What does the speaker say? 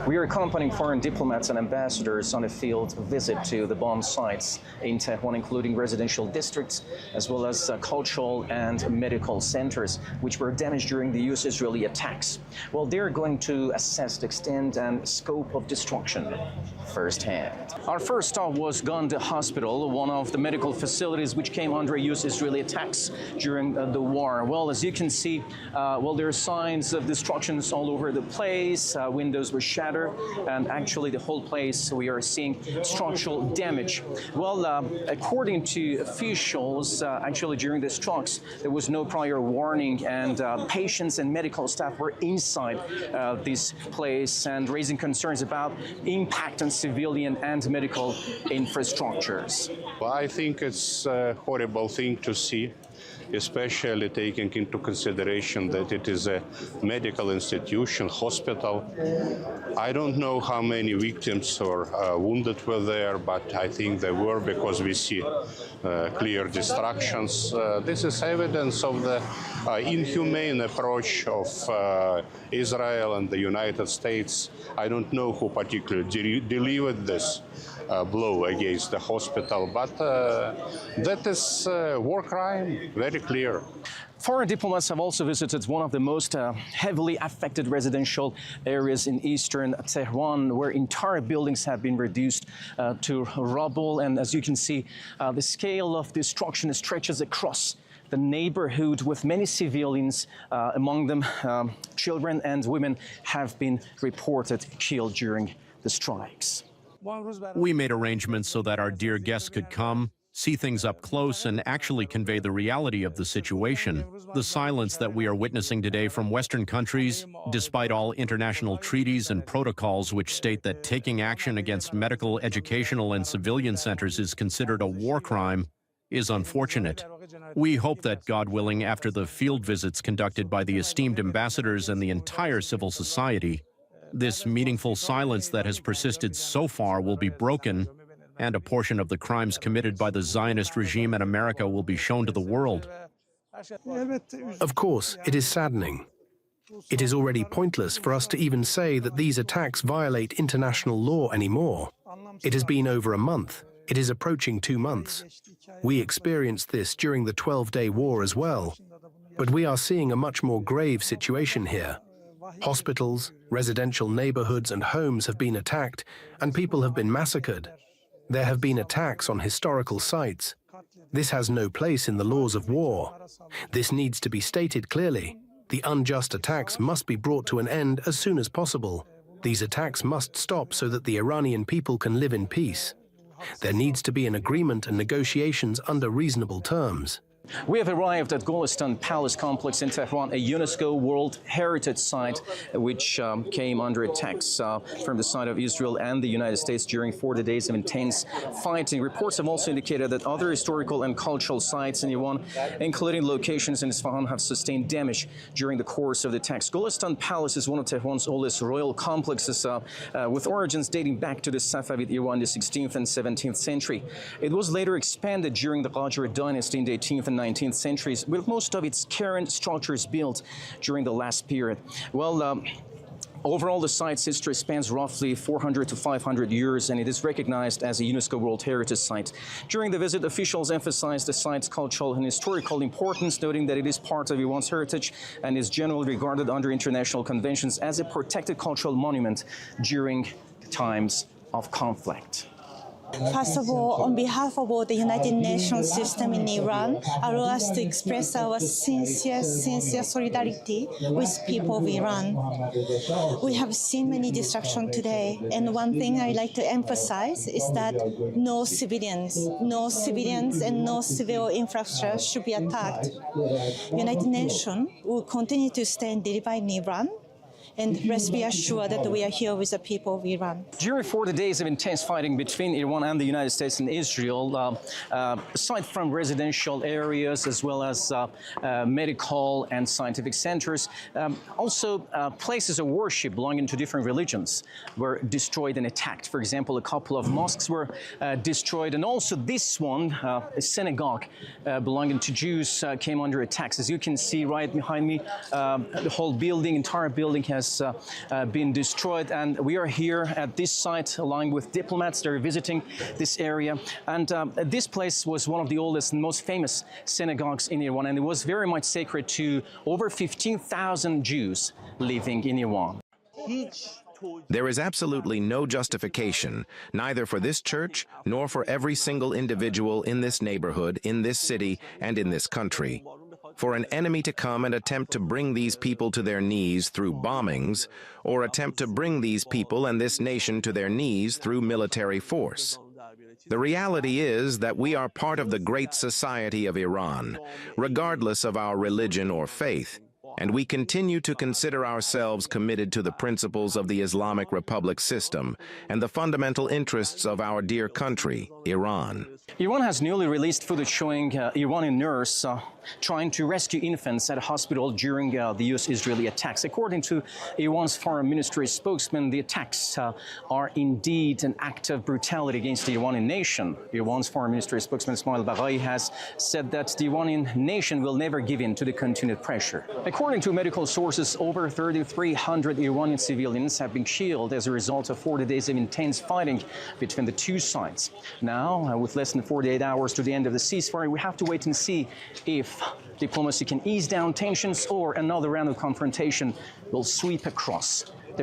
We are accompanying foreign diplomats and ambassadors on a field visit to the bomb sites in Tehran, including residential districts, as well as cultural and medical centers, which were damaged during the US-Israeli attacks. Well, they're going to assess the extent and scope of destruction firsthand. Our first stop was Gandhi Hospital, one of the medical facilities which came under US-Israeli attacks during the war. Well, as you can see, there are signs of destructions all over the place. Windows were shattered, and actually the whole place, we are seeing structural damage. Well, according to officials, actually during the strikes, there was no prior warning, and patients and medical staff were inside this place and raising concerns about impact on civilian and medical infrastructures. Well, I think it's a horrible thing to see, especially taking into consideration that it is a medical institution, hospital. I don't know how many victims or wounded were there, but I think there were, because we see clear destructions. This is evidence of the inhumane approach of Israel and the United States. I don't know who particularly delivered this blow against the hospital, but that is war crime, very clear. Foreign diplomats have also visited one of the most heavily affected residential areas in eastern Tehran, where entire buildings have been reduced to rubble. And as you can see, the scale of destruction stretches across the neighborhood, with many civilians, among them children and women, have been reported killed during the strikes. We made arrangements so that our dear guests could come, see things up close, and actually convey the reality of the situation. The silence that we are witnessing today from Western countries, despite all international treaties and protocols which state that taking action against medical, educational, and civilian centers is considered a war crime, is unfortunate. We hope that, God willing, after the field visits conducted by the esteemed ambassadors and the entire civil society, this meaningful silence that has persisted so far will be broken, and a portion of the crimes committed by the Zionist regime in America will be shown to the world. Of course, it is saddening. It is already pointless for us to even say that these attacks violate international law anymore. It has been over a month. It is approaching 2 months. We experienced this during the 12-day war as well. But we are seeing a much more grave situation here. Hospitals, residential neighborhoods and homes have been attacked, and people have been massacred. There have been attacks on historical sites. This has no place in the laws of war. This needs to be stated clearly. The unjust attacks must be brought to an end as soon as possible. These attacks must stop so that the Iranian people can live in peace. There needs to be an agreement and negotiations under reasonable terms. We have arrived at Golestan Palace Complex in Tehran, a UNESCO World Heritage Site, which came under attacks from the side of Israel and the United States during 40 days of intense fighting. Reports have also indicated that other historical and cultural sites in Iran, including locations in Isfahan, have sustained damage during the course of the attacks. Golestan Palace is one of Tehran's oldest royal complexes, with origins dating back to the Safavid era in the 16th and 17th century. It was later expanded during the Qajar dynasty in the 18th and 19th centuries, with most of its current structures built during the last period. Well, overall, the site's history spans roughly 400 to 500 years, and it is recognized as a UNESCO World Heritage Site. During the visit, officials emphasized the site's cultural and historical importance, noting that it is part of Iran's heritage and is generally regarded under international conventions as a protected cultural monument during times of conflict. First of all, on behalf of all the United Nations system in Iran, allow us to express our sincere solidarity with people of Iran. We have seen many destruction today, and one thing I'd like to emphasize is that no civilians and no civil infrastructure should be attacked. United Nations will continue to stand deliver in Iran, and rest be assured that we are here with the people of Iran. During 40 days of intense fighting between Iran and the United States and Israel, aside from residential areas as well as medical and scientific centers, also places of worship belonging to different religions were destroyed and attacked. For example, a couple of mosques were destroyed, and also this one, a synagogue belonging to Jews, came under attacks. As you can see right behind me, the whole building, entire building has has been destroyed. And we are here at this site along with diplomats that are visiting this area. And this place was one of the oldest and most famous synagogues in Iran, and it was very much sacred to over 15,000 Jews living in Iran. There is absolutely no justification, neither for this church nor for every single individual in this neighborhood, in this city, and in this country, for an enemy to come and attempt to bring these people to their knees through bombings, or attempt to bring these people and this nation to their knees through military force. The reality is that we are part of the great society of Iran, regardless of our religion or faith, and we continue to consider ourselves committed to the principles of the Islamic Republic system and the fundamental interests of our dear country, Iran. Iran has newly released footage showing Iranian nurse trying to rescue infants at a hospital during the U.S.-Israeli attacks. According to Iran's foreign ministry spokesman, the attacks are indeed an act of brutality against the Iranian nation. Iran's foreign ministry spokesman Ismail Baghai has said that the Iranian nation will never give in to the continued pressure. According to medical sources, over 3,300 Iranian civilians have been killed as a result of 40 days of intense fighting between the two sides. Now, with less than 48 hours to the end of the ceasefire, we have to wait and see if diplomacy can ease down tensions or another round of confrontation will sweep across